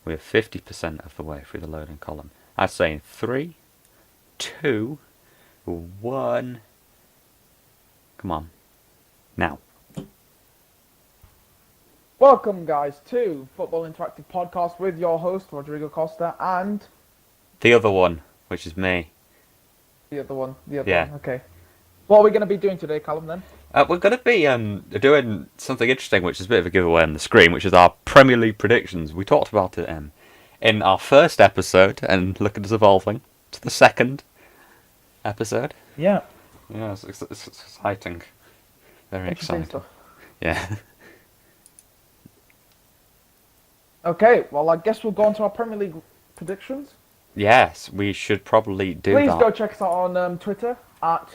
We're 50% of the way through the loading column. I'd say in 3, 2, 1. Come on. Now. Welcome, guys, to Football Interactive Podcast with your host, Rodrigo Costa, and... The other one, which is me. The other one. Yeah. Okay. What are we going to be doing today, Callum, then? We're going to be doing something interesting, which is a bit of a giveaway on the screen, which is our Premier League predictions. We talked about it in our first episode, and look at us evolving to the second episode. Yeah. Yeah, it's exciting. Very Interesting exciting. stuff. Yeah. Okay, well, I guess we'll go on to our Premier League predictions. Yes, we should probably do Please that. go check us out on Twitter at...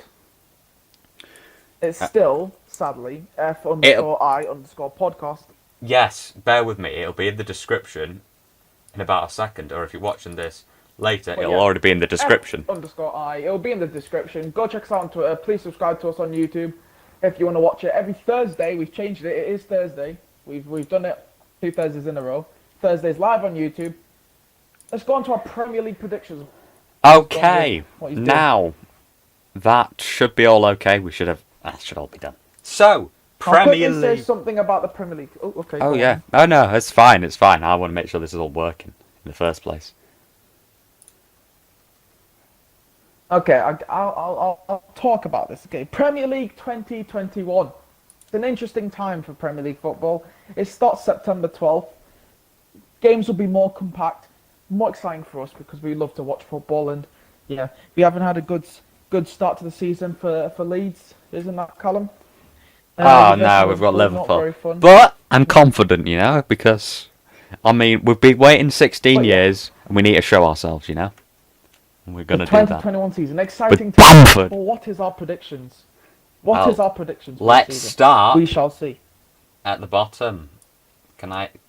It's still, sadly, F_I_podcast. Yes, bear with me. It'll be in the description in about a second, or if you're watching this later, Well, it'll yeah. already be in the description. F_I. It'll be in the description. Go check us out on Twitter. Please subscribe to us on YouTube if you want to watch it. Every Thursday, we've changed it. It is Thursday. We've done it 2 Thursdays in a row. Thursdays live on YouTube. Let's go on to our Premier League predictions. Okay, What he's doing. now that should be all okay. We should have. That should all be done. So, I'll Premier quickly say League. something about the Premier League. Oh, okay. Oh go yeah. on. Oh no, it's fine. It's fine. I want to make sure this is all working in the first place. Okay, I'll talk about this. Okay, Premier League 2021. It's an interesting time for Premier League football. It starts September 12th. Games will be more compact, more exciting for us because we love to watch football. And yeah, we haven't had a good start to the season for Leeds, isn't that, Callum? Oh Liverpool no, we've got not Liverpool. very fun. But I'm confident, because I mean we've been waiting 16 But, yeah. years and we need to show ourselves, And we're The gonna do that. 2021 season, exciting With time. Bamford. But what is our predictions? What Well, is our predictions? For Let's the season? start We shall see. at the bottom.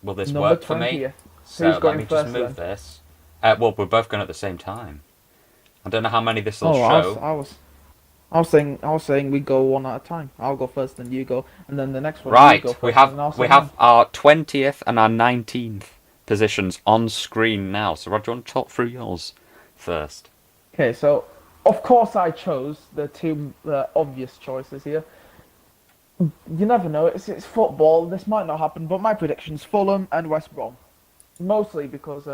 Will this Number work for me? 20th. So Who's let going me first, just move then? this. Well, we're both going at the same time. I don't know how many this will Oh, show. I was saying we go one at a time. I'll go first, then you go, and then the next one. Right, You go first, we and then I'll have say we mine. have our 20th and our 19th positions on screen now. So Roger, do you want to talk through yours first? Okay, so of course I chose the two obvious choices here. You never know. It's football. This might not happen, but my predictions: Fulham and West Brom. Mostly because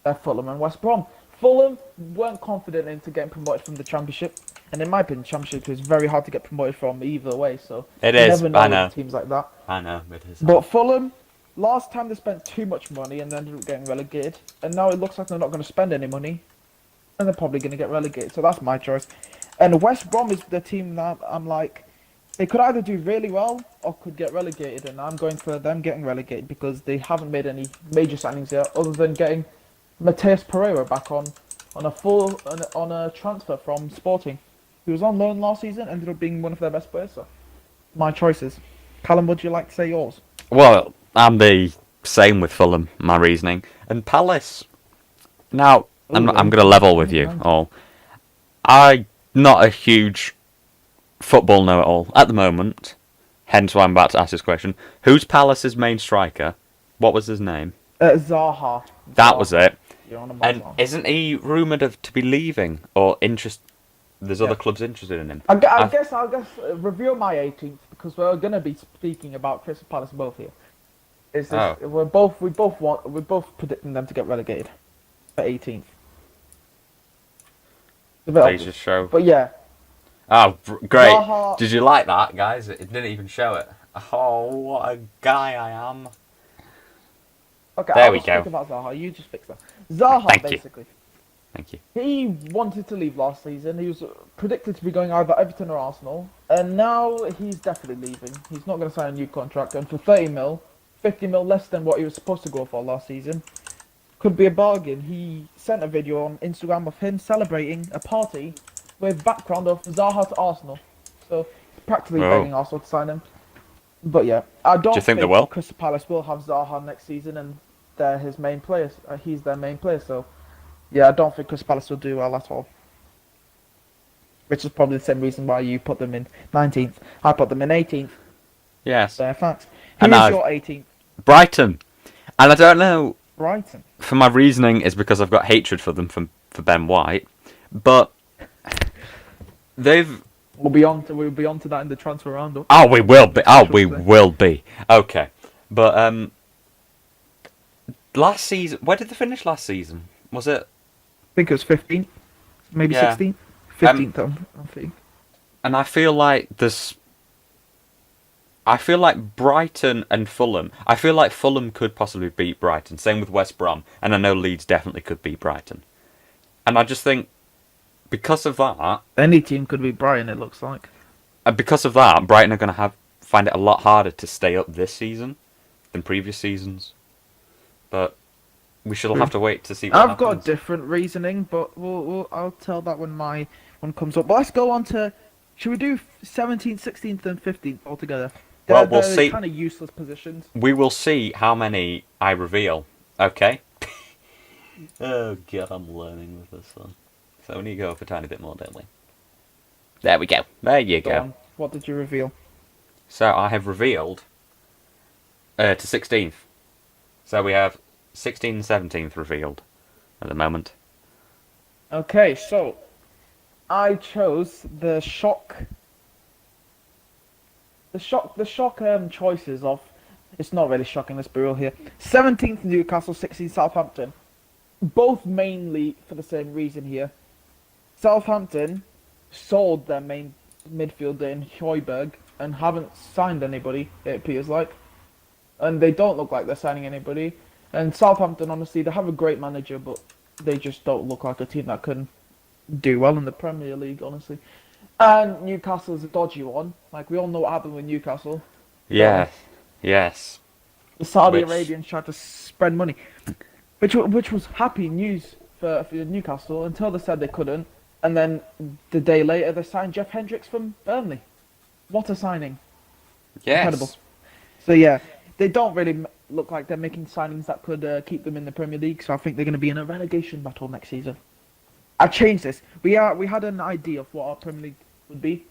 they're Fulham and West Brom. Fulham weren't confident into getting promoted from the Championship, and in my opinion, Championship is very hard to get promoted from either way. So It you is, never know I with know. teams like that. I know it is. But Fulham, last time they spent too much money and ended up getting relegated, and now it looks like they're not going to spend any money, and they're probably going to get relegated. So that's my choice. And West Brom is the team that I'm like, they could either do really well or could get relegated, and I'm going for them getting relegated because they haven't made any major signings yet, other than getting Mateus Pereira back on a transfer from Sporting. He was on loan last season, ended up being one of their best players. So my choices. Callum, would you like to say yours? Well, I'm the same with Fulham. My reasoning and Palace. Now I'm going to level with you all. I'm not a huge football know-it-all at the moment. Hence why I'm about to ask this question. Who's Palace's main striker? What was his name? Zaha. That was it. You're on about And Zaha. isn't he rumoured to be leaving or there's other clubs interested in him? I guess review my 18th because we're going to be speaking about Crystal Palace both here. We're both predicting them to get relegated for 18th. It's a bit Please obvious. just show. But yeah, Oh, great. Zaha- Did you like that, guys? It didn't even show it. Oh, what a guy I am. okay. There I'll we just go. speak about Zaha. You just fix that. Zaha, Thank you. basically. Thank you. He wanted to leave last season. He was predicted to be going either Everton or Arsenal, and now he's definitely leaving. He's not going to sign a new contract, and for 30 mil, 50 mil less than what he was supposed to go for last season, could be a bargain. He sent a video on Instagram of him celebrating a party with background of Zaha to Arsenal. So he's practically Oh. begging Arsenal to sign him. But yeah, I don't you think they will? Crystal Palace will have Zaha next season, and they're his main players. He's their main player, so yeah, I don't think Crystal Palace will do well at all. Which is probably the same reason why you put them in 19th. I put them in 18th. Yes. So, facts. And Who's I've- your 18th? Brighton. And I don't know. Brighton. For my reasoning is because I've got hatred for them for Ben White, but they've. We'll be on to that in the transfer roundup. Oh, we will be. Oh, we Interesting. will be. Okay, but last season, where did they finish last season? Was it? I think it was 15th, maybe Yeah. 16th. 15th, I think. And I feel like there's. I feel like Brighton and Fulham. I feel like Fulham could possibly beat Brighton. Same with West Brom, and I know Leeds definitely could beat Brighton. And I just think, because of that, Any team could beat Brighton, it looks like. Brighton are going to find it a lot harder to stay up this season than previous seasons. But we shall have to wait to see what I've happens. got a different reasoning, but I'll tell that when my one comes up. But let's go on to. Should we do 17th, 16th, and 15th altogether? Well, we'll see. Kind of useless positions. We will see how many I reveal. Okay. Oh god, I'm learning with this one. So we need to go up a tiny bit more, don't we? There we go. There you Go go. on. What did you reveal? So I have revealed to 16th. So we have 16th and 17th revealed at the moment. Okay, so I chose the shock choices of. It's not really shocking. Let's be real here. 17th Newcastle, 16th Southampton. Both mainly for the same reason here. Southampton sold their main midfielder in Højbjerg and haven't signed anybody, it appears like. And they don't look like they're signing anybody. And Southampton, honestly, they have a great manager, but they just don't look like a team that can do well in the Premier League, honestly. And Newcastle's a dodgy one. Like, we all know what happened with Newcastle. Yeah. Yes. The Saudi Which- Arabians tried to spread money. Which was happy news for Newcastle until they said they couldn't. And then the day later, they signed Jeff Hendricks from Burnley. What a signing. Yes. Incredible. So yeah, they don't really look like they're making signings that could keep them in the Premier League. So I think they're going to be in a relegation battle next season. I've changed this. We had an idea of what our Premier League would be,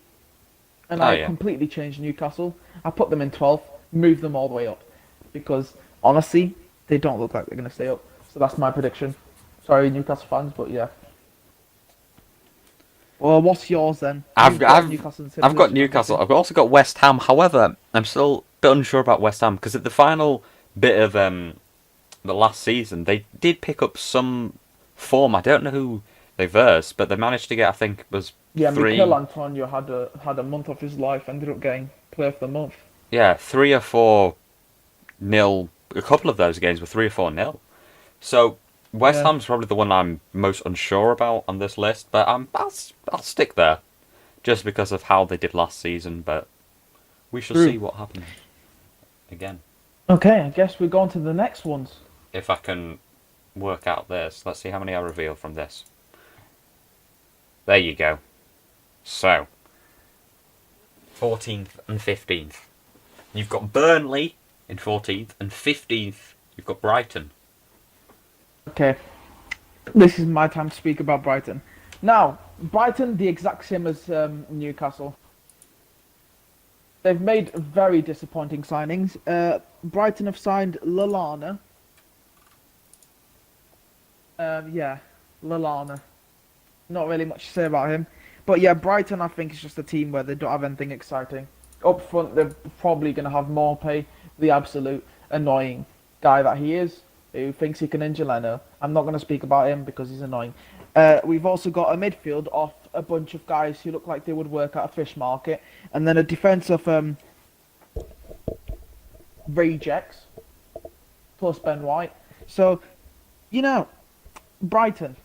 and I completely changed Newcastle. I put them in 12th, moved them all the way up, because honestly, they don't look like they're going to stay up. So that's my prediction. Sorry, Newcastle fans, but yeah. Well, what's yours then? I've got Newcastle. Newcastle. I've also got West Ham. However, I'm still a bit unsure about West Ham because at the final bit of the last season, they did pick up some form. I don't know who they versed, but they managed to get. I think it was three. Mikel Antonio had a month of his life. Ended up getting player of the month. Yeah, 3 or 4 nil. A couple of those games were 3 or 4 nil. So West Ham's probably the one I'm most unsure about on this list, but I'll stick there, just because of how they did last season. But we shall see what happens again. Okay, I guess we're going to the next ones. If I can work out this, let's see how many I reveal from this. There you go. So 14th and 15th. You've got Burnley in 14th, and 15th you've got Brighton. Okay, this is my time to speak about Brighton. Now, Brighton, the exact same as Newcastle. They've made very disappointing signings. Brighton have signed Lallana. Lallana. Not really much to say about him. But yeah, Brighton, I think, is just a team where they don't have anything exciting. Up front, they're probably going to have Morpay, the absolute annoying guy that he is, who thinks he can injure Leno. I'm not going to speak about him because he's annoying. We've also got a midfield of a bunch of guys who look like they would work at a fish market. And then a defence of rejects, plus Ben White. So, Brighton.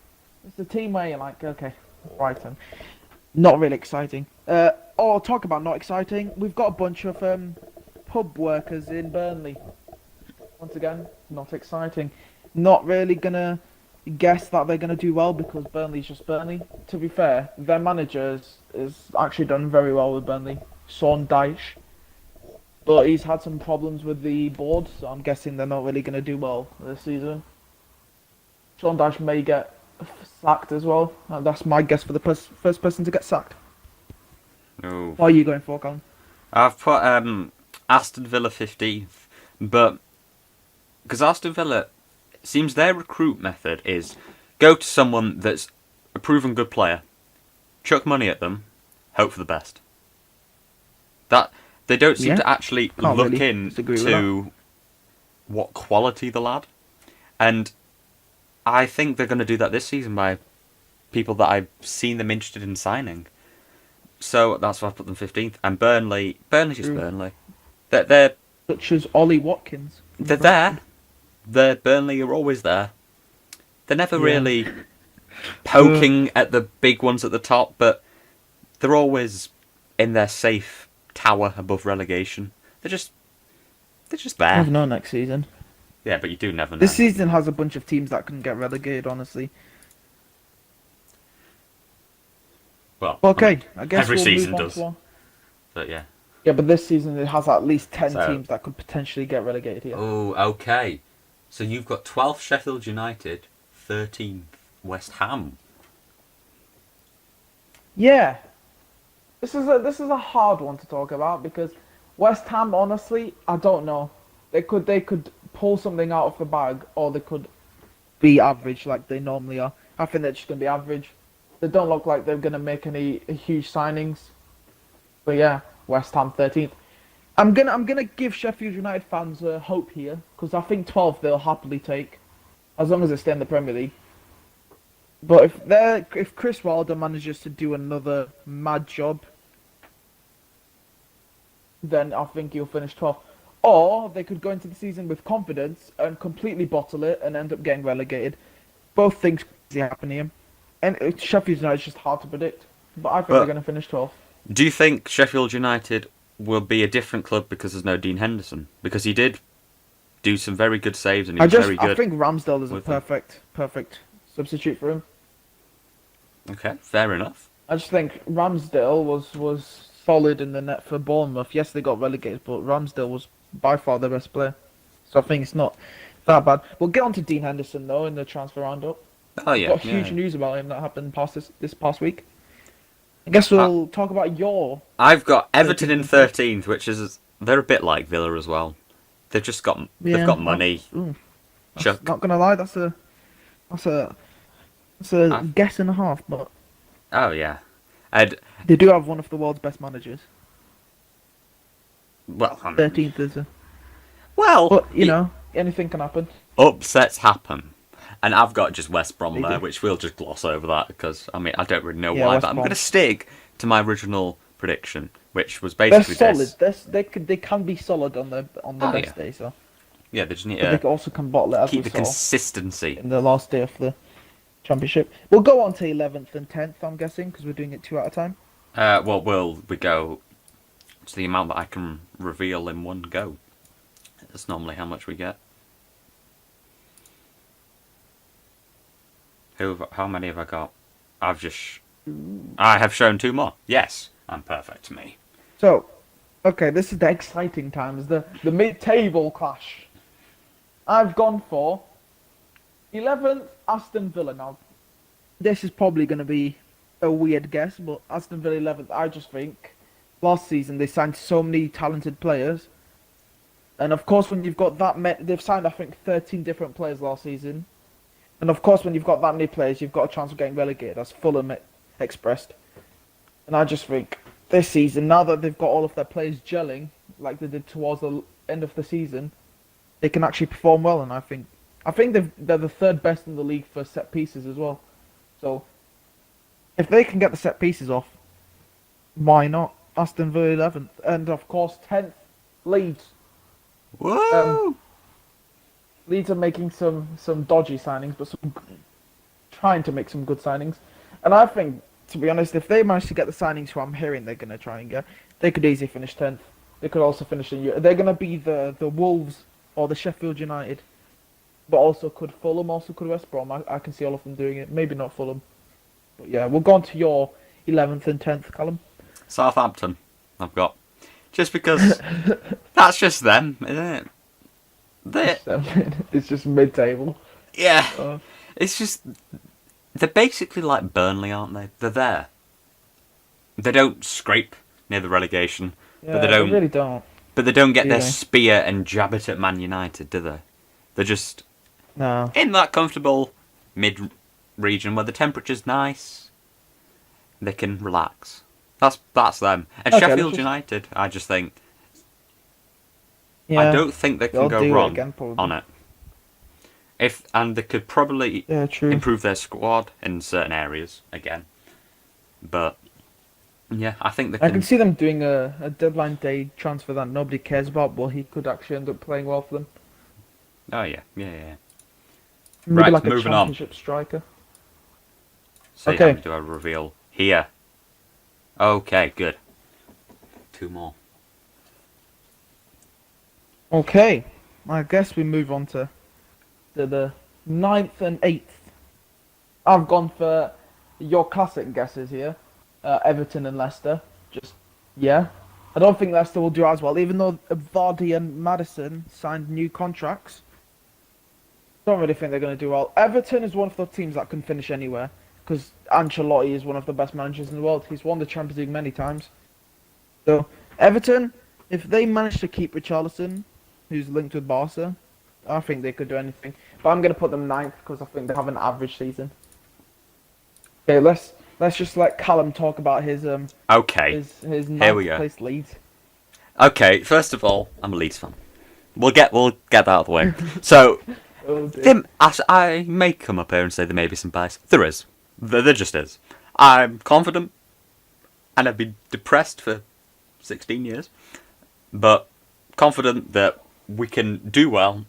It's the team where you're like, okay, Brighton. Not really exciting. Talk about not exciting. We've got a bunch of pub workers in Burnley. Once again, not exciting. Not really gonna guess that they're gonna do well because Burnley's just Burnley. To be fair, their manager is actually done very well with Burnley, Sean Dyche. But he's had some problems with the board, so I'm guessing they're not really gonna do well this season. Sean Dyche may get sacked as well. That's my guess for the first person to get sacked. No. What are you going for, Colin? I've put Aston Villa 15th, but Because Aston Villa, it seems their recruit method is go to someone that's a proven good player, chuck money at them, hope for the best. That they don't seem Yeah. to actually Can't look really disagree with into what quality the lad, and I think they're going to do that this season by people that I've seen them interested in signing. So that's why I put them 15th. And Burnley's just True. Burnley. They're Such as Ollie Watkins. from they're Brentford. there. Burnley are always there. They're never Yeah. really poking at the big ones at the top, but they're always in their safe tower above relegation. They're just there. Never know next season. Yeah, but you do never know. This season has a bunch of teams that can get relegated, honestly. Well, Okay, I guess every we'll season move on does. to our- But yeah. Yeah, but this season it has at least 10 So- teams that could potentially get relegated here. Oh, okay. So you've got 12th Sheffield United, 13th West Ham. Yeah. This is a hard one to talk about because West Ham, honestly, I don't know. They could pull something out of the bag, or they could be average like they normally are. I think they're just gonna be average. They don't look like they're gonna make any huge signings. But yeah, West Ham 13th. I'm gonna give Sheffield United fans hope here because I think 12th they'll happily take, as long as they stay in the Premier League. But if Chris Wilder manages to do another mad job, then I think he'll finish 12th. Or they could go into the season with confidence and completely bottle it and end up getting relegated. Both things could happen here. And Sheffield United is just hard to predict. But I think they're going to finish 12th. Do you think Sheffield United will be a different club because there's no Dean Henderson? Because he did do some very good saves and he was very good. I think Ramsdale is a with them. perfect substitute for him. Okay, fair enough. I just think Ramsdale was solid in the net for Bournemouth. Yes, they got relegated, but Ramsdale was by far the best player. So I think it's not that bad. We'll get on to Dean Henderson though in the transfer roundup. Oh yeah, Got huge news about him that happened this past week. I guess we'll talk about your. I've got Everton in 13th, which is they're a bit like Villa as well. They've just got money. Chuck. Not gonna lie, that's a guess and a half, but Oh yeah, and they do have one of the world's best managers. well, I mean, 13th is a. well, But you know, anything can happen. upsets happen. And I've got just West Brom They there, do. which we'll just gloss over that because I mean I don't really know Yeah, why, West but I'm Brom. going to stick to my original prediction, which was They're basically solid. this. They can be solid on the Oh, best yeah. day. So Yeah, they just need but they to also can bottle it as keep we the saw consistency. in the last day of the championship. We'll go on to 11th and 10th. I'm guessing because we're doing it 2 at a time. Well, we go to the amount that I can reveal in one go. That's normally how much we get. How many have I got? I have shown 2 more. Yes, I'm perfect to me. So, okay, this is the exciting times, the mid-table clash. I've gone for 11th Aston Villa. Now, this is probably going to be a weird guess, but Aston Villa 11th. I just think last season they signed so many talented players, and of course when you've got they've signed I think 13 different players last season. And of course, when you've got that many players, you've got a chance of getting relegated, as Fulham expressed. And I just think this season, now that they've got all of their players gelling, like they did towards the end of the season, they can actually perform well. And I think they're the 3rd best in the league for set pieces as well. So if they can get the set pieces off, why not? Aston Villa 11th, and of course 10th, Leeds. Whoa! Leeds are making some dodgy signings, but trying to make some good signings. And I think, to be honest, if they manage to get the signings who I'm hearing they're going to try and get, they could easily finish 10th. They could also finish in Europe. They're going to be the Wolves or the Sheffield United. But also could Fulham, also could West Brom. I can see all of them doing it. Maybe not Fulham. But yeah, we'll go on to your 11th and 10th, Callum. Southampton, I've got. Just because that's just them, isn't it? It's just mid-table. Yeah. It's just they're basically like Burnley, aren't they? They're there. They don't scrape near the relegation, Yeah, but they don't. really don't. But they don't get their Do they? spear and jab it at Man United, do they? They're just No. in that comfortable mid region where the temperature's nice. They can relax. That's them. And Okay, Sheffield United, I just think Yeah. I don't think they can They'll go do it wrong again, probably. on it. And they could probably Yeah, true. improve their squad in certain areas again. But yeah, I think they I can. can see them doing a deadline day transfer that nobody cares about, but he could actually end up playing well for them. Oh yeah. Maybe Right, like a moving on. championship striker. See Okay. how many do I reveal here? Okay, good. 2 more. Okay, I guess we move on to the 9th and 8th. I've gone for your classic guesses here. Everton and Leicester. Just, yeah. I don't think Leicester will do as well, even though Vardy and Maddison signed new contracts. Don't really think they're going to do well. Everton is one of the teams that can finish anywhere, because Ancelotti is one of the best managers in the world. He's won the Champions League many times. So, Everton, if they manage to keep Richarlison, who's linked with Barca, I think they could do anything. But I'm going to put them 9th because I think they have an average season. Okay, let's just let Callum talk about his Okay, his here we 9th go. place lead. Okay, first of all, I'm a Leeds fan. We'll get that out of the way. So, Oh, dear. I may come up here and say there may be some bias. There is. There just is. I'm confident, and I've been depressed for 16 years, but confident that we can do well,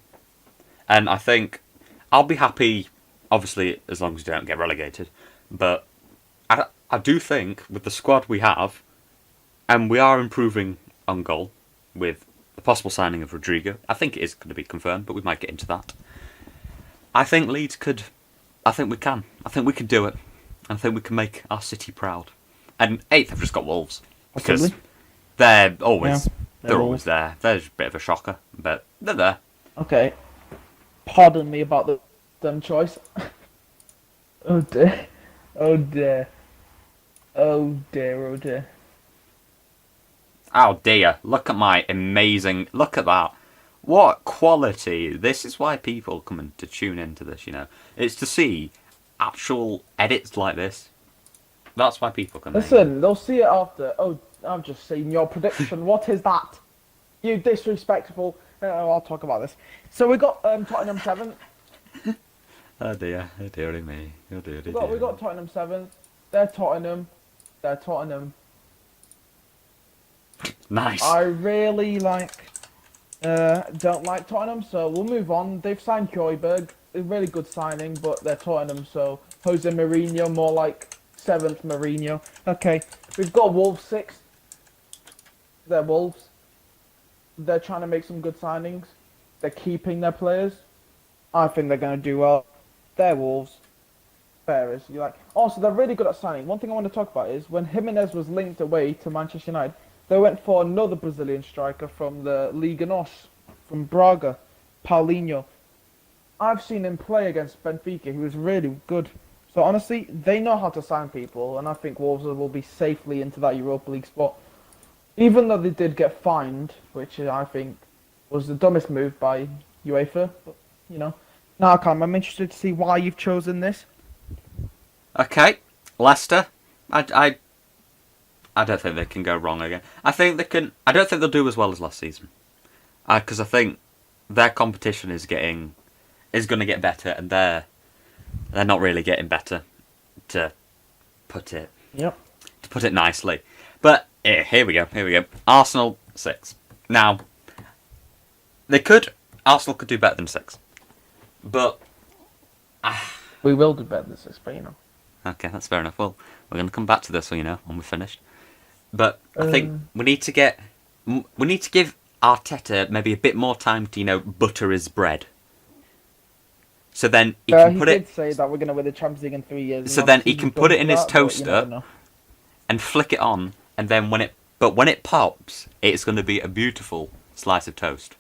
and I think I'll be happy, obviously, as long as we don't get relegated, but I do think with the squad we have, and we are improving on goal with the possible signing of Rodrigo. I think it is going to be confirmed, but we might get into that. I think Leeds could. I think we can. I think we can do it. I think we can make our city proud. And 8th, I've just got Wolves because Possibly. they're always Yeah, they're always there. They're just a bit of a shocker, but they're there. Okay. Pardon me about the dumb choice. Oh dear. Oh dear. Oh dear, oh dear. Oh dear! Look at my amazing. Look at that. What quality! This is why people come in to tune into this. You know, it's to see actual edits like this. That's why people come in. Listen, they'll see it after. Oh, I've just seen your prediction. What is that? You disrespectful. I'll talk about this. So we got Tottenham 7th. Oh dear! Oh dearie me! Oh dearie We got Tottenham 7th. They're Tottenham. They're Tottenham. Nice. I really don't like Tottenham, so we'll move on. They've signed Højbjerg, a really good signing, but they're Tottenham, so Jose Mourinho, more like 7th Mourinho. Okay, we've got Wolves 6th. They're Wolves. They're trying to make some good signings. They're keeping their players. I think they're going to do well. They're Wolves. Fair is. You like. Also, they're really good at signing. One thing I want to talk about is when Jimenez was linked away to Manchester United, they went for another Brazilian striker from the Liga NOS, from Braga, Paulinho. I've seen him play against Benfica. He was really good. So honestly, they know how to sign people, and I think Wolves will be safely into that Europa League spot. Even though they did get fined, which I think was the dumbest move by UEFA. But, you know. Now, Cam, I'm interested to see why you've chosen this. Okay, Leicester. I don't think they can go wrong again. I think they can. I don't think they'll do as well as last season, because I think their competition is going to get better, and they're not really getting better, to put it nicely. But here we go. Arsenal 6. Now, Arsenal could do better than 6, but We will do better than 6, but you know. okay, that's fair enough. Well, we're going to come back to this, when we're finished. But I think we need to give Arteta maybe a bit more time to butter his bread. So then he can put it. He did say that we're going to win the Champions League in 3 years. So then he can put it in his toaster and flick it on, and then when it pops, it's going to be a beautiful slice of toast.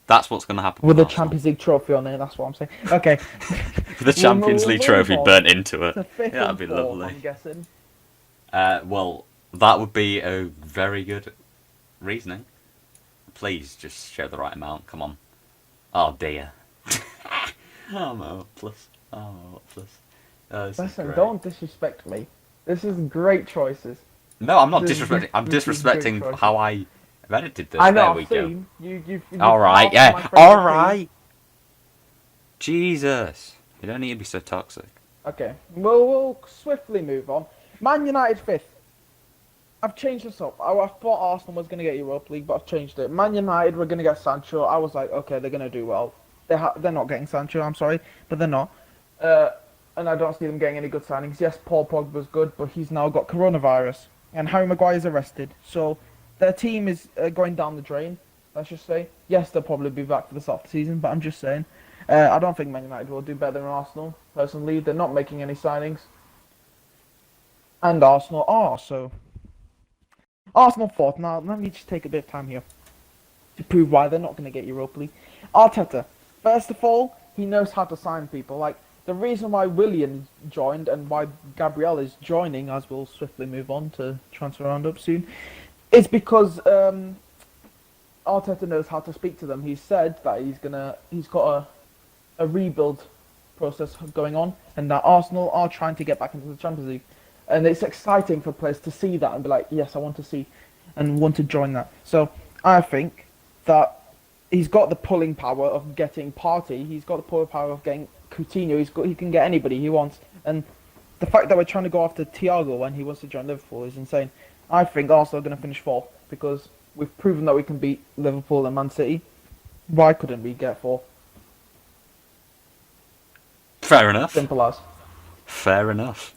That's what's going to happen with the Arsenal. Champions League trophy on it. That's what I'm saying. Okay. The Champions League trophy burnt into it. The fifth Yeah, that'd and be fourth, lovely. I'm guessing. Well, that would be a very good reasoning. Please just show the right amount. Come on. Oh dear. I'm hopeless. I'm hopeless. Oh, this is Listen, great. don't disrespect me. This is great choices. No, I'm not This is disrespecting. I'm this is great disrespecting choices. how I have edited this. I know. There we I've go. seen you've All right, halved my yeah. favourite All team. right. Jesus, you don't need to be so toxic. Okay, we'll swiftly move on. Man United 5th. I've changed this up. I thought Arsenal was going to get Europa League, but I've changed it. Man United were going to get Sancho. I was like, okay, they're going to do well. They're not getting Sancho, I'm sorry, but they're not. And I don't see them getting any good signings. Yes, Paul Pogba's good, but he's now got coronavirus. And Harry Maguire's arrested. So their team is going down the drain, let's just say. Yes, they'll probably be back for the start of the season, but I'm just saying. I don't think Man United will do better than Arsenal, personally. They're not making any signings. And Arsenal are, so... Arsenal 4th. Now, let me just take a bit of time here to prove why they're not going to get Europa League. Arteta. First of all, he knows how to sign people. Like, the reason why Willian joined and why Gabriel is joining, as we'll swiftly move on to transfer roundup soon, is because Arteta knows how to speak to them. He said that he's got a rebuild process going on, and that Arsenal are trying to get back into the Champions League. And it's exciting for players to see that and be like, yes, I want to see and want to join that. So I think that he's got the pulling power of getting Partey. He's got the pulling power of getting Coutinho. He can get anybody he wants. And the fact that we're trying to go after Thiago when he wants to join Liverpool is insane. I think Arsenal are going to finish 4th because we've proven that we can beat Liverpool and Man City. Why couldn't we get 4th? Fair enough. Simple as. Fair enough.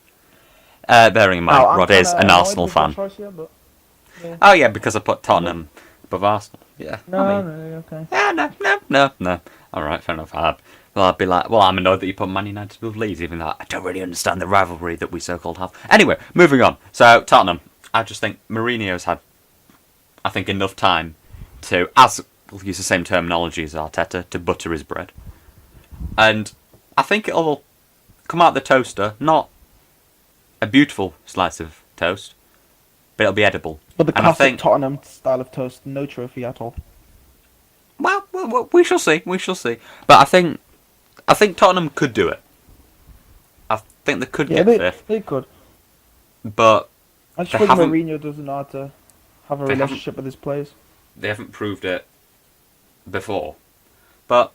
Bearing in mind, Rod is an Arsenal fan. Here, but, yeah. Oh yeah, because I put Tottenham above Arsenal. Yeah. No, I mean, no, okay. Yeah, no. All right, fair enough. I'd be like, well, I'm annoyed that you put Man United above Leeds, even though I don't really understand the rivalry that we so-called have. Anyway, moving on. So Tottenham, I just think Mourinho's had, I think, enough time to, as we'll use the same terminology as Arteta, to butter his bread, and I think it'll come out the toaster, not a beautiful slice of toast, but it'll be edible. But the And I classic think, Tottenham style of toast, no trophy at all. well, we shall see. We shall see. But I think Tottenham could do it. I think they could get fifth. They could. But I just they think haven't- Mourinho doesn't know how to have a they relationship with his players. they haven't proved it before. But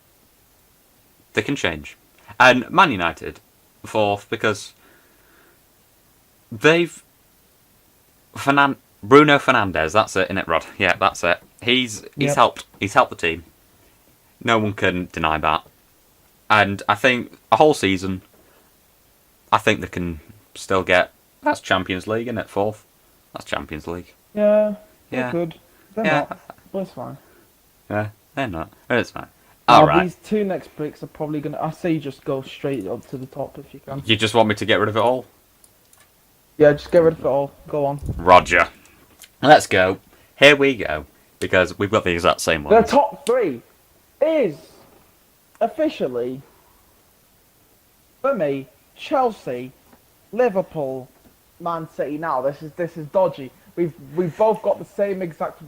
they can change. And Man United, 4th, because they've... Bruno Fernandes, that's it, innit, Rod? Yeah, that's it. He's Yep. helped the team. No one can deny that. And I think a whole season, I think they can still get... That's Champions League, isn't it? 4th. That's Champions League. Yeah, they Yeah. could. They're Yeah. not, but it's fine. Yeah, they're not. It's fine. Now, Alright. these 2 next picks are probably going to... I say just go straight up to the top if you can. You just want me to get rid of it all? Yeah, just get rid of it all. Go on. Roger. Let's go. Here we go. Because we've got the exact same The ones. top 3 is officially, for me, Chelsea, Liverpool, Man City. Now this is dodgy. We've both got the same exact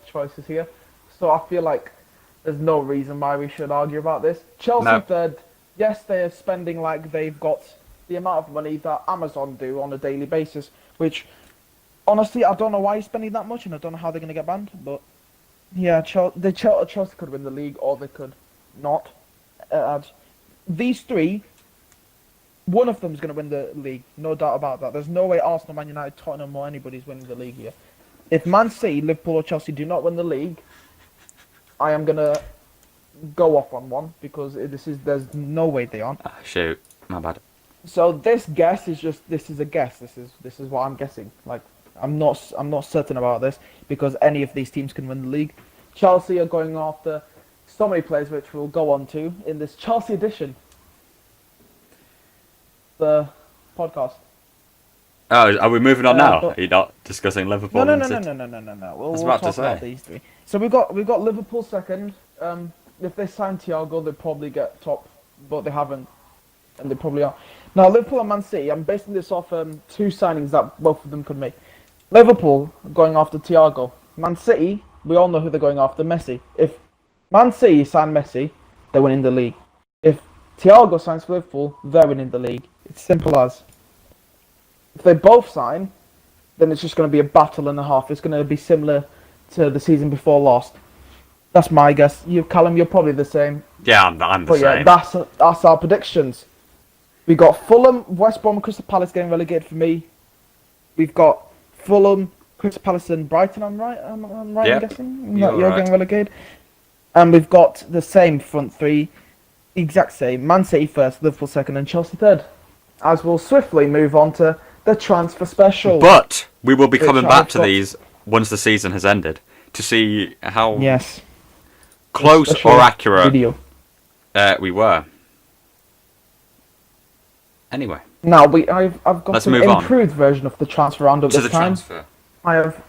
choices here, so I feel like there's no reason why we should argue about this. Chelsea No. 3rd. Yes, they are spending like they've got the amount of money that Amazon do on a daily basis, which honestly I don't know why he's spending that much, and I don't know how they're going to get banned. But yeah, Chelsea could win the league, or they could not. These 3, one of them's going to win the league, no doubt about that. There's no way Arsenal, Man United, Tottenham, or anybody's winning the league here. If Man City, Liverpool, or Chelsea do not win the league, I am going to go off on one, because there's no way they aren't. Ah, shoot. My bad. So this guess is a guess. This is what I'm guessing. Like I'm not certain about this, because any of these teams can win the league. Chelsea are going after so many players, which we'll go on to in this Chelsea edition, the podcast. Oh, are we moving on now? but- Are you not discussing Liverpool? No. and City? We'll was we'll about to talk about say. these 3. So we've got Liverpool 2nd. If they sign Thiago, they probably get top, but they haven't, and they probably are. Now Liverpool and Man City, I'm basing this off 2 signings that both of them could make. Liverpool going after Thiago. Man City, we all know who they're going after, Messi. If Man City sign Messi, they're winning the league. If Thiago signs for Liverpool, they're winning the league. It's simple as. If they both sign, then it's just going to be a battle and a half. It's going to be similar to the season before last. That's my guess. You, Callum, you're probably the same. Yeah, I'm the But yeah, same. that's our predictions. We got Fulham, West Brom, and Crystal Palace getting relegated for me. We've got Fulham, Crystal Palace, and Brighton. I'm right. I'm right. Yep. I'm guessing. You're You're right. getting relegated. And we've got the same front three, the exact same. Man City first, Liverpool second, and Chelsea third. As we'll swiftly move on to the transfer special. But we will be coming Which back I've to got- these once the season has ended to see how Yes. close Special or accurate video. we were. Anyway, Now I've got Let's an move on. improved version of the transfer roundup to this the time. transfer. I have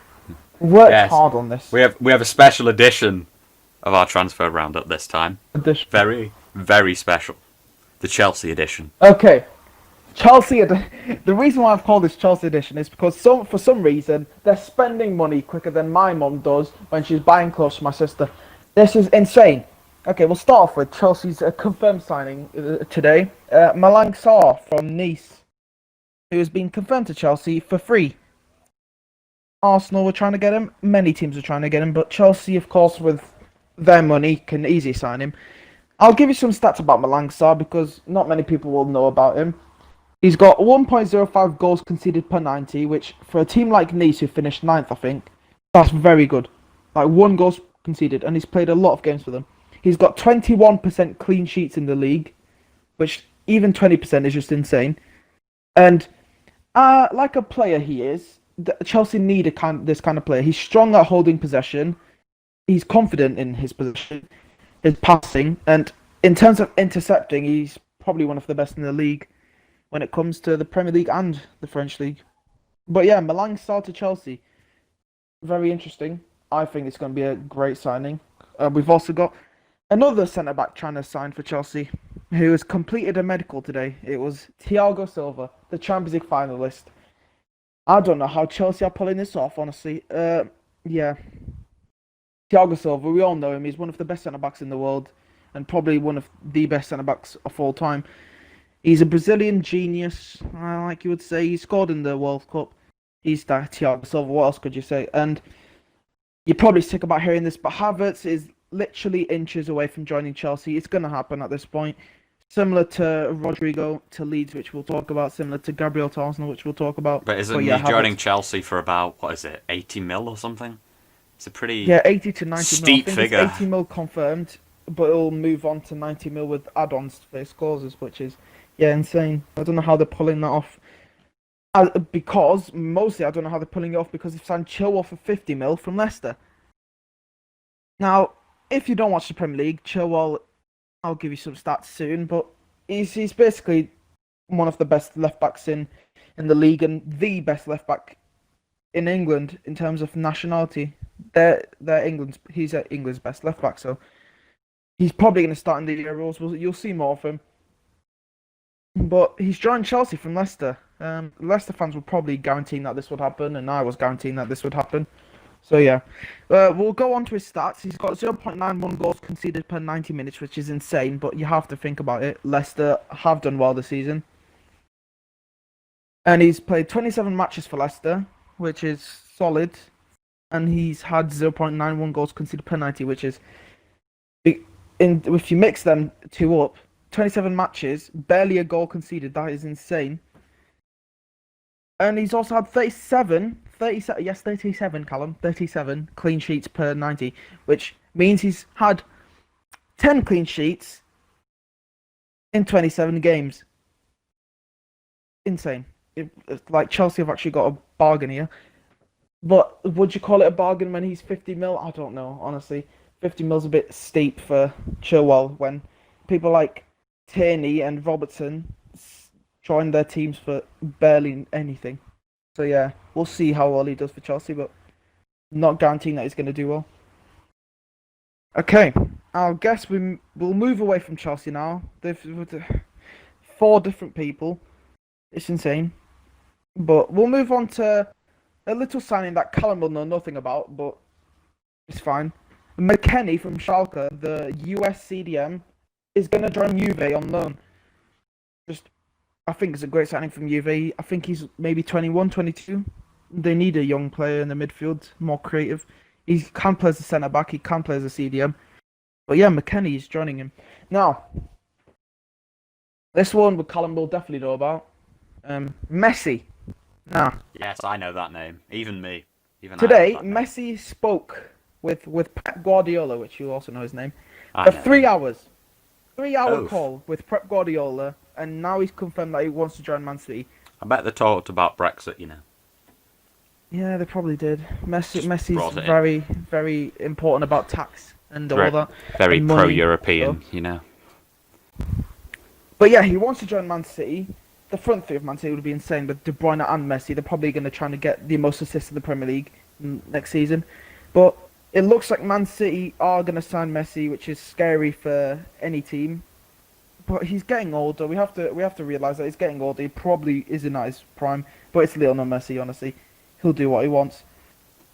worked Yes. hard on this. We have a special edition of our transfer roundup this time. Edition. Very, very special. The Chelsea edition. Okay, Chelsea. The reason why I've called this Chelsea edition is because for some reason they're spending money quicker than my mum does when she's buying clothes for my sister. This is insane. Okay, we'll start off with Chelsea's confirmed signing today. Malang Sarr from Nice, who has been confirmed to Chelsea for free. Arsenal were trying to get him. Many teams were trying to get him, but Chelsea, of course, with their money, can easily sign him. I'll give you some stats about Malang Sarr because not many people will know about him. He's got 1.05 goals conceded per 90, which for a team like Nice, who finished 9th, I think, that's very good. Like 1 goal conceded, and he's played a lot of games for them. He's got 21% clean sheets in the league, which even 20% is just insane. And like a player he is, Chelsea need this kind of player. He's strong at holding possession. He's confident in his possession, his passing, and in terms of intercepting, he's probably one of the best in the league when it comes to the Premier League and the French League. But yeah, Malang Sarr to Chelsea, very interesting. I think it's going to be a great signing. We've also got another centre back trying to sign for Chelsea, who has completed a medical today. It was Thiago Silva, the Champions League finalist. I don't know how Chelsea are pulling this off, honestly. Yeah. Thiago Silva, we all know him. He's one of the best centre-backs in the world and probably one of the best centre-backs of all time. He's a Brazilian genius, like you would say. He scored in the World Cup. He's that Thiago Silva. What else could you say? And you're probably sick about hearing this, but Havertz is literally inches away from joining Chelsea. It's going to happen at this point. Similar to Rodrigo to Leeds, which we'll talk about. Similar to Gabriel to Arsenal, which we'll talk about. But isn't he joining Chelsea for about, 80 mil or something? It's a pretty 80 to 90 steep mil. I think figure. it's 80 mil confirmed, but it'll move on to 90 mil with add-ons for his clauses, which is, insane. I don't know how they're pulling that off. Because, mostly, I don't know how they're pulling it off because they've signed Chilwell for 50 mil from Leicester. Now, if you don't watch the Premier League, Chilwell, I'll give you some stats soon, but he's basically one of the best left-backs in the league and the best left-back in England in terms of nationality. He's England's best left-back, so he's probably going to start in the Euros. You'll see more of him. But he's joined Chelsea from Leicester. Leicester fans were probably guaranteeing that this would happen, and I was guaranteeing that this would happen. So yeah, we'll go on to his stats. He's got 0.91 goals conceded per 90 minutes, which is insane, but you have to think about it. Leicester have done well this season. And he's played 27 matches for Leicester, which is solid. And he's had 0.91 goals conceded per 90, which is... If you mix them two up, 27 matches, barely a goal conceded. That is insane. And he's also had 37, Callum, 37 clean sheets per 90, which means he's had 10 clean sheets in 27 games. Insane. Like, Chelsea have actually got a bargain here. But would you call it a bargain when he's 50 mil? I don't know, honestly. 50 mil's a bit steep for Chilwell when people like Tierney and Robertson joined their teams for barely anything. So yeah, we'll see how well he does for Chelsea, but not guaranteeing that he's going to do well. Okay, I guess we'll move away from Chelsea now. They've 4 different people. It's insane. But we'll move on to a little signing that Callum will know nothing about, but it's fine. McKennie from Schalke, the US CDM, is going to join Juve on loan. I think it's a great signing from Juve. I think he's maybe 21, 22. They need a young player in the midfield, more creative. He can play as a centre back. He can play as a CDM. But yeah, McKennie is joining him now. This one, Callum will definitely know about. Messi. Now, Yes, I know that name. Even me. Even today, I know that name. Messi spoke with Pep Guardiola, which you also know his name, I for know. 3 hours. 3 hour Oof. call with Pep Guardiola, and now he's confirmed that he wants to join Man City. I bet they talked about Brexit, Yeah, they probably did. Just Messi's brought it in. very, very important about tax and all Very, that. very and money, pro-European, so. But yeah, he wants to join Man City. The front three of Man City would be insane with De Bruyne and Messi. They're probably going to try to get the most assists in the Premier League next season. But it looks like Man City are going to sign Messi, which is scary for any team. But he's getting older. We have to realize that he's getting older. He probably isn't at his prime. But it's Lionel Messi, honestly. He'll do what he wants.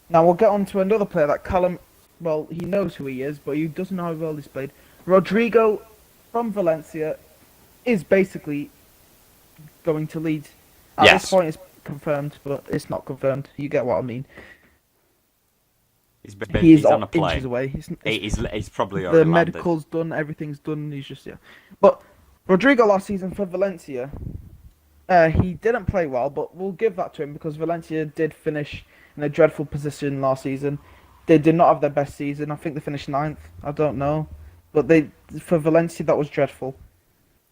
Now we'll get on to another player that Callum, well, he knows who he is, but he doesn't know how well he's played. Rodrigo from Valencia is basically going to Leeds. At Yes. this point, it's confirmed, but it's not confirmed. You get what I mean. He's He's on a inches plane. away. He's probably The already landed. medical's done, everything's done. He's just But Rodrigo last season for Valencia, he didn't play well, but we'll give that to him because Valencia did finish in a dreadful position last season. They did not have their best season. I think they finished 9th. I don't know, but for Valencia that was dreadful,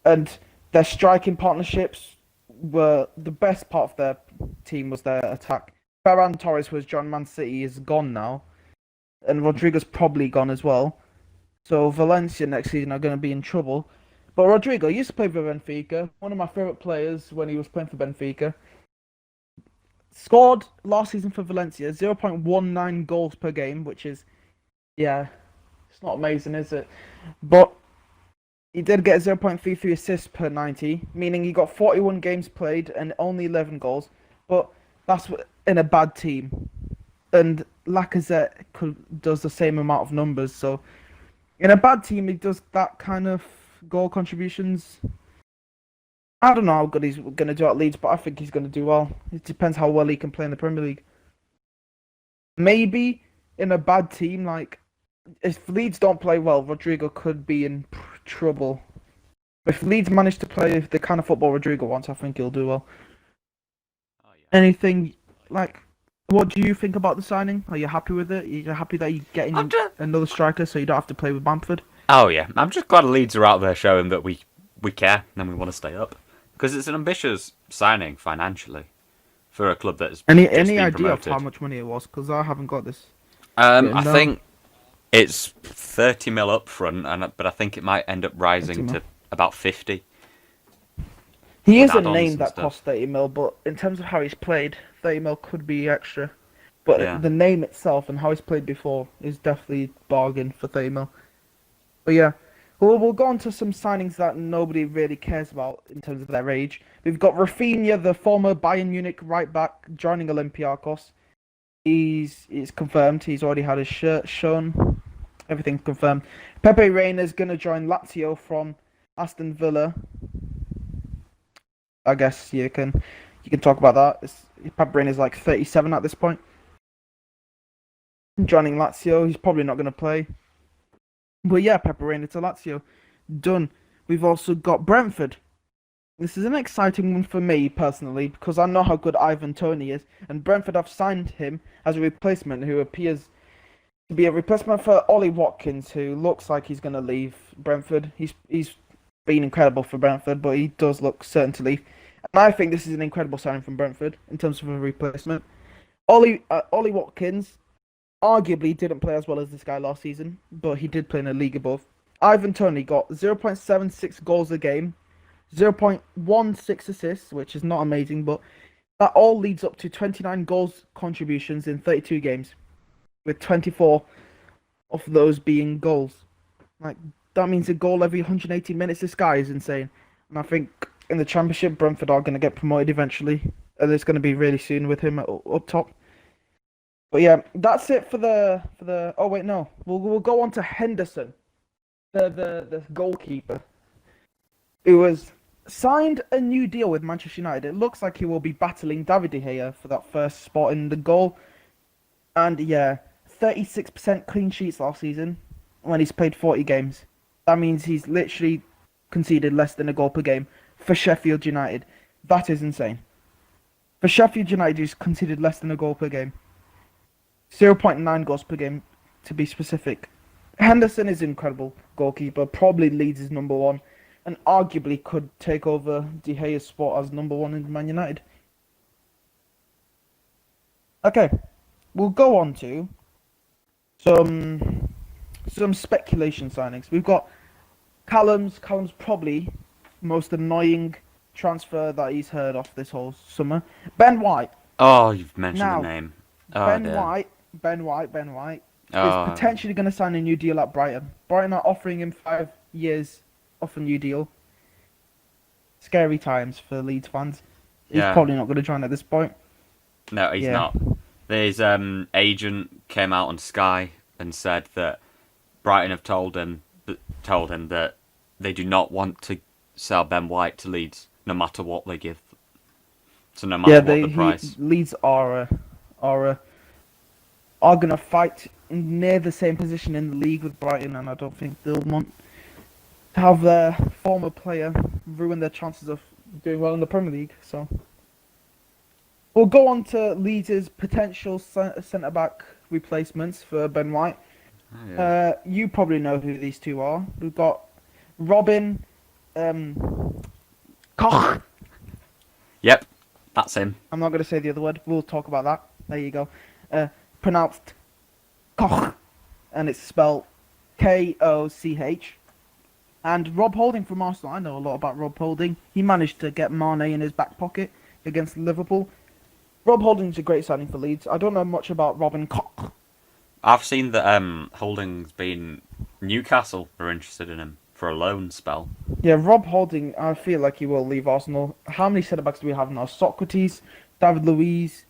and their striking partnerships were the best part of their team was their attack. Ferran Torres, who has joined Man City, is gone now, and Rodrigo's probably gone as well. So Valencia next season are going to be in trouble. But Rodrigo used to play for Benfica, one of my favourite players when he was playing for Benfica. Scored last season for Valencia 0.19 goals per game, which is, yeah, it's not amazing, is it? But he did get 0.33 assists per 90, meaning he got 41 games played and only 11 goals. But that's in a bad team. And Lacazette does the same amount of numbers, so in a bad team, he does that kind of goal contributions. I don't know how good he's going to do at Leeds, but I think he's going to do well. It depends how well he can play in the Premier League. Maybe in a bad team, like, if Leeds don't play well, Rodrigo could be in trouble. If Leeds manage to play the kind of football Rodrigo wants, I think he'll do well. Oh, yeah. Anything, like, what do you think about the signing? Are you happy with it? Are you happy that you're getting another striker so you don't have to play with Bamford? Oh yeah, I'm just glad Leeds are out there showing that we care and we want to stay up because it's an ambitious signing financially for a club that's Any just been idea promoted. of how much money it was? Because I haven't got this. I think it's 30 mil up front, but I think it might end up rising to about 50. He is a add-ons name and that stuff. costs 30 mil, but in terms of how he's played, 30 mil could be extra. But Yeah. the name itself and how he's played before is definitely bargain for 30 mil. But yeah, we'll go on to some signings that nobody really cares about in terms of their age. We've got Rafinha, the former Bayern Munich right back, joining Olympiacos. He's confirmed. He's already had his shirt shown. Everything's confirmed. Pepe Reina is going to join Lazio from Aston Villa. I guess you can talk about that. Pepe Reina is like 37 at this point. Joining Lazio, he's probably not going to play. But yeah, Pepe Reina to Lazio. Done. We've also got Brentford. This is an exciting one for me, personally, because I know how good Ivan Toney is, and Brentford have signed him as a replacement who appears to be a replacement for Ollie Watkins, who looks like he's going to leave Brentford. He's been incredible for Brentford, but he does look certain to leave. And I think this is an incredible signing from Brentford in terms of a replacement. Ollie Watkins arguably didn't play as well as this guy last season, but he did play in a league above. Ivan Toney got 0.76 goals a game, 0.16 assists, which is not amazing, but that all leads up to 29 goals contributions in 32 games, with 24 of those being goals. Like, that means a goal every 180 minutes. This guy is insane. And I think in the Championship, Brentford are going to get promoted eventually, and it's going to be really soon with him up top. But yeah, that's it for the. Oh wait, no, we'll go on to Henderson, the goalkeeper, who was signed a new deal with Manchester United. It looks like he will be battling David De Gea for that first spot in the goal. And yeah, 36% clean sheets last season when he's played 40 games. That means he's literally conceded less than a goal per game for Sheffield United. That is insane. For Sheffield United, he's conceded less than a goal per game. 0.9 goals per game, to be specific. Henderson is an incredible goalkeeper, probably Leeds is number one, and arguably could take over De Gea's spot as number one in Man United. Okay, we'll go on to some speculation signings. We've got Callum's probably most annoying transfer that he's heard of this whole summer. Ben White. Oh, you've mentioned Now, the name. Oh, Ben dear. White, Ben White is Oh, potentially going to sign a new deal at Brighton. Brighton are offering him 5 years off a new deal. Scary times for Leeds fans. He's yeah. probably not going to join at this point. No, he's Yeah. not. His agent came out on Sky and said that Brighton have told him that they do not want to sell Ben White to Leeds, no matter what they give. So no matter Yeah, what the price. Leeds are going to fight near the same position in the league with Brighton, and I don't think they'll want to have their former player ruin their chances of doing well in the Premier League. So we'll go on to Leeds' potential centre-back replacements for Ben White. Oh, yeah. You probably know who these two are. We've got Robin Koch. Yep, that's him. I'm not going to say the other word. We'll talk about that. There you go. Pronounced Koch, and it's spelled Koch. And Rob Holding from Arsenal. I know a lot about Rob Holding. He managed to get Mane in his back pocket against Liverpool. Rob Holding's a great signing for Leeds. I don't know much about Robin Koch. I've seen that Holding's been Newcastle are interested in him for a loan spell. Yeah, Rob Holding, I feel like he will leave Arsenal. How many centre-backs do we have now? Socrates, David Luiz,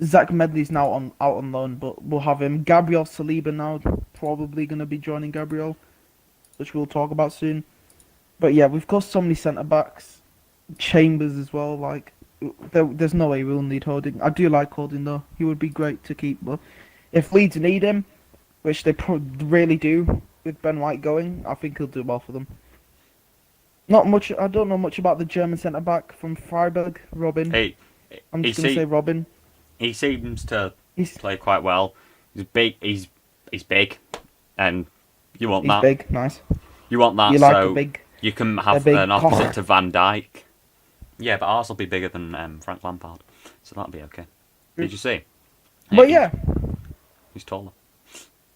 Zach Medley's now out on loan, but we'll have him. Gabriel Saliba now, probably going to be joining Gabriel, which we'll talk about soon. But yeah, we've got so many centre-backs. Chambers as well, like, there's no way we'll need Holding. I do like Holding though, he would be great to keep, but if Leeds need him, which they really do, with Ben White going, I think he'll do well for them. Not much. I don't know much about the German centre back from Freiburg, Robin. I'm just gonna say Robin. He seems to He's play quite well. He's big. He's big, and you want that. big, nice. You want that, You like so the big. you can have big an opposite cock. to Van Dijk. Yeah, but ours will be bigger than Frank Lampard, so that'll be okay. Did you see? But yeah, He's taller.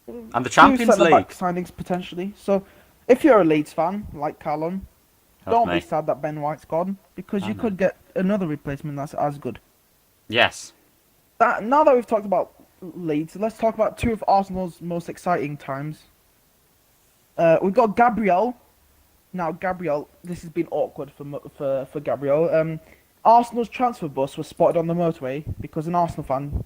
And the two Champions centre-back League. signings potentially. So, if you're a Leeds fan like Callum, don't me. be sad that Ben White's gone because I you know. could get another replacement that's as good. Yes. Now that we've talked about Leeds, let's talk about two of Arsenal's most exciting times. We've got Gabriel. Now, Gabriel, this has been awkward for Gabriel. Arsenal's transfer bus was spotted on the motorway because an Arsenal fan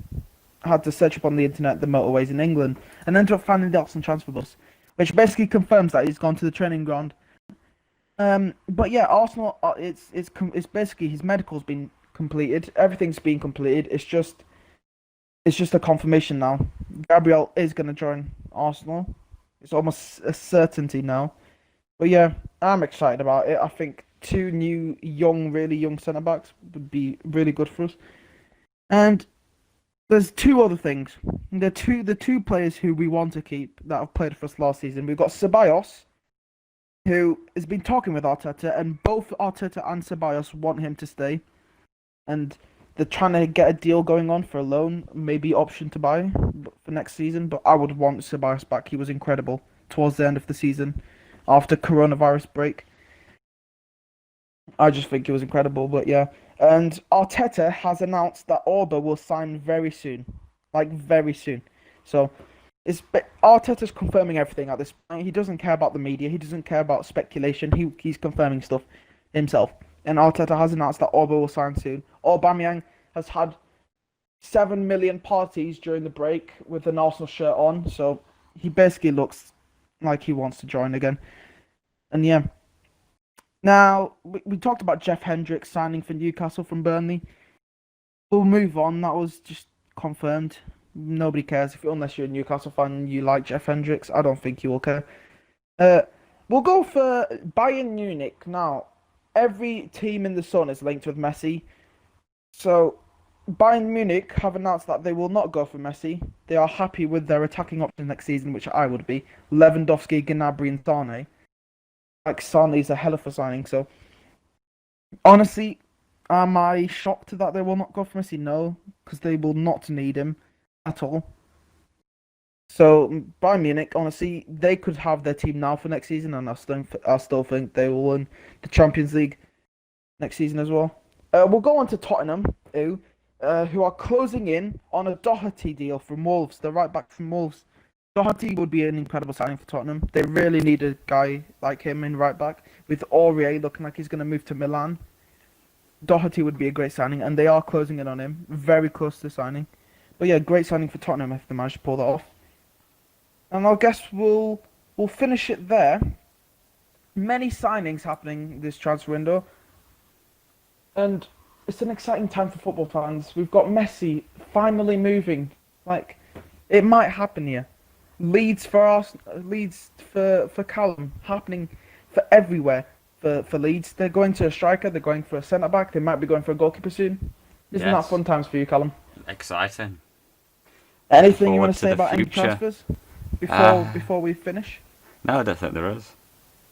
had to search up on the internet the motorways in England and ended up finding the Arsenal transfer bus, which basically confirms that he's gone to the training ground. But yeah, Arsenal, it's basically his medical's been completed. Everything's been completed. It's just a confirmation now. Gabriel is going to join Arsenal. It's almost a certainty now. But yeah, I'm excited about it. I think two new, really young centre backs would be really good for us. And there's two other things. The two players who we want to keep that have played for us last season. We've got Ceballos, who has been talking with Arteta, and both Arteta and Ceballos want him to stay. And they're trying to get a deal going on for a loan, maybe option to buy for next season. But I would want Ceballos back. He was incredible towards the end of the season, after coronavirus break. I just think he was incredible. But yeah, and Arteta has announced that Orba will sign very soon, like very soon. So Arteta's confirming everything at this point. He doesn't care about the media. He doesn't care about speculation. He's confirming stuff himself. And Arteta has announced that Orba will sign soon. Aubameyang has had 7 million parties during the break with an Arsenal shirt on. So he basically looks like he wants to join again. And yeah. Now, we talked about Jeff Hendricks signing for Newcastle from Burnley. We'll move on. That was just confirmed. Nobody cares unless you're a Newcastle fan and you like Jeff Hendricks. I don't think you will care. Uh, we'll go for Bayern Munich now. Every team in the Sun is linked with Messi. So Bayern Munich have announced that they will not go for Messi. They are happy with their attacking options next season, which I would be. Lewandowski, Gnabry, and Sane. Like Sane's a hell of a signing. So honestly, am I shocked that they will not go for Messi? No, because they will not need him at all. So Bayern Munich, honestly, they could have their team now for next season, and I still think they will win the Champions League next season as well. We'll go on to Tottenham, who are closing in on a Doherty deal from Wolves. The right back from Wolves. Doherty would be an incredible signing for Tottenham. They really need a guy like him in right back. With Aurier looking like he's going to move to Milan, Doherty would be a great signing, and they are closing in on him. Very close to signing. But yeah, great signing for Tottenham if they manage to pull that off. And I guess we'll finish it there. Many signings happening this transfer window. And it's an exciting time for football fans. We've got Messi finally moving. Like, it might happen here. Leeds for Arsenal, Leeds for Callum, happening for everywhere for Leeds. They're going to a striker, they're going for a centre back, they might be going for a goalkeeper soon. Isn't that fun times for you, Callum? Exciting. Anything you want to say about any future. transfers before we finish? No, I don't think there is.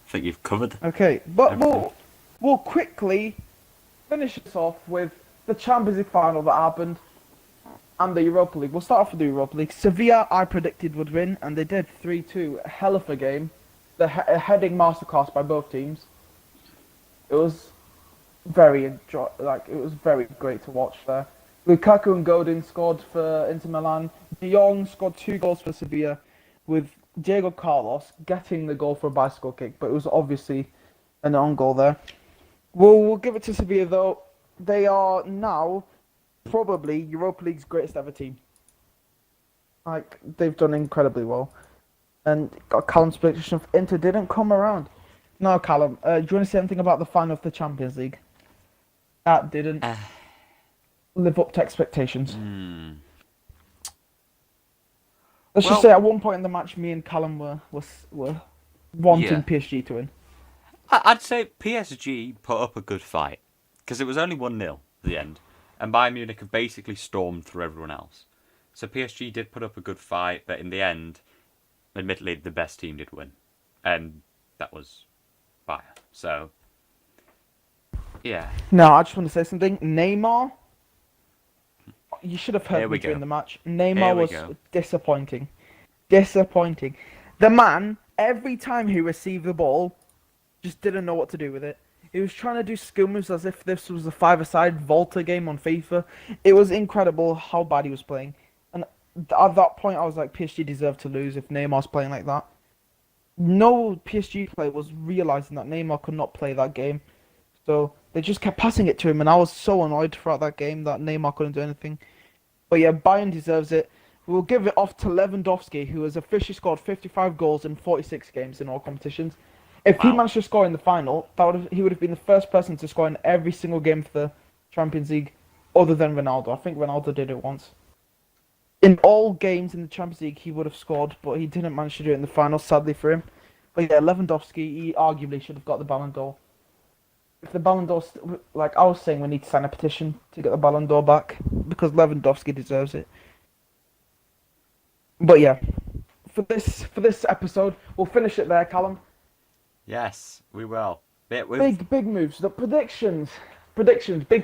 I think you've covered. Okay, but everything. we'll quickly finish this off with the Champions League final that happened and the Europa League. We'll start off with the Europa League. Sevilla, I predicted, would win, and they did 3-2. A hell of a game. A heading masterclass by both teams. It was very great to watch there. Lukaku and Godin scored for Inter Milan. De Jong scored 2 goals for Sevilla, with Diego Carlos getting the goal for a bicycle kick, but it was obviously an own goal there. We'll give it to Sevilla though. They are now probably Europa League's greatest ever team. Like, they've done incredibly well. And Callum's prediction of Inter didn't come around. Now, Callum, do you want to say anything about the final of the Champions League? That didn't live up to expectations. Let's just say at one point in the match, me and Callum were wanting PSG to win. I'd say PSG put up a good fight, because it was only 1-0 at the end, and Bayern Munich have basically stormed through everyone else. So PSG did put up a good fight, but in the end, admittedly, the best team did win, and that was Bayern. So, yeah. No, I just want to say something. Neymar, you should have heard me during the match. Neymar was disappointing. Disappointing. The man, every time he received the ball, just didn't know what to do with it. He was trying to do skill moves as if this was a five-a-side Volta game on FIFA. It was incredible how bad he was playing. And at that point, I was like, PSG deserved to lose if Neymar's playing like that. No PSG player was realising that Neymar could not play that game. So they just kept passing it to him, and I was so annoyed throughout that game that Neymar couldn't do anything. But yeah, Bayern deserves it. We'll give it off to Lewandowski, who has officially scored 55 goals in 46 games in all competitions. If he managed to score in the final, he would have been the first person to score in every single game for the Champions League, other than Ronaldo. I think Ronaldo did it once. In all games in the Champions League, he would have scored, but he didn't manage to do it in the final, sadly for him. But yeah, Lewandowski, he arguably should have got the Ballon d'Or. If the Ballon d'Or, like I was saying, we need to sign a petition to get the Ballon d'Or back, because Lewandowski deserves it. But yeah, for this episode, we'll finish it there, Callum. Yes, we will. Big moves. The big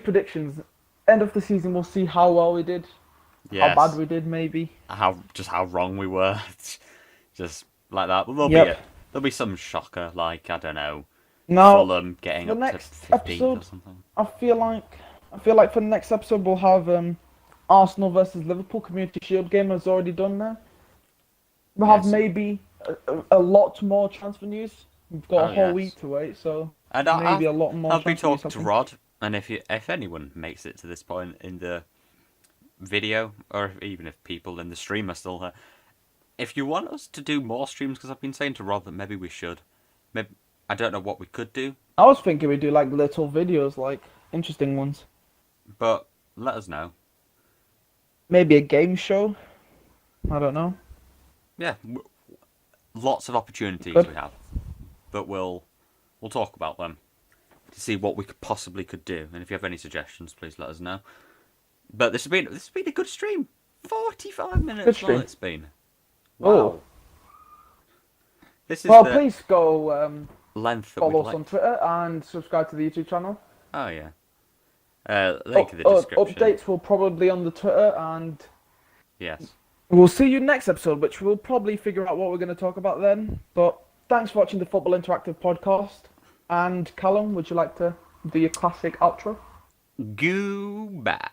predictions. End of the season, we'll see how well we did, how bad we did, maybe. How wrong we were, just like that. Well, there'll be some shocker, like I don't know, Fulham getting up to 15 or something. I feel like for the next episode we'll have Arsenal versus Liverpool Community Shield game is already done there. We'll have maybe a lot more transfer news. We've got a whole week to wait, so maybe a lot more. I'll be talking to Rod, and if anyone makes it to this point in the video, or even if people in the stream are still here, if you want us to do more streams, because I've been saying to Rod that maybe we should. Maybe I don't know what we could do, I was thinking we'd do like little videos, like interesting ones. but let us know. Maybe a game show. I don't know. Yeah, lots of opportunities Good. we have, but we'll talk about them to see what we could do. And if you have any suggestions, please let us know. But this has been a good stream. 45 minutes Good stream. long it's been. Wow. Oh. This is Well, the please go length that follow we'd us like. on Twitter and subscribe to the YouTube channel. Oh yeah. Link in the description. Updates will probably on the Twitter, and Yes. we'll see you next episode, which we'll probably figure out what we're going to talk about then. But thanks for watching the Football Interactive podcast. And Callum, would you like to do your classic outro? Goodbye.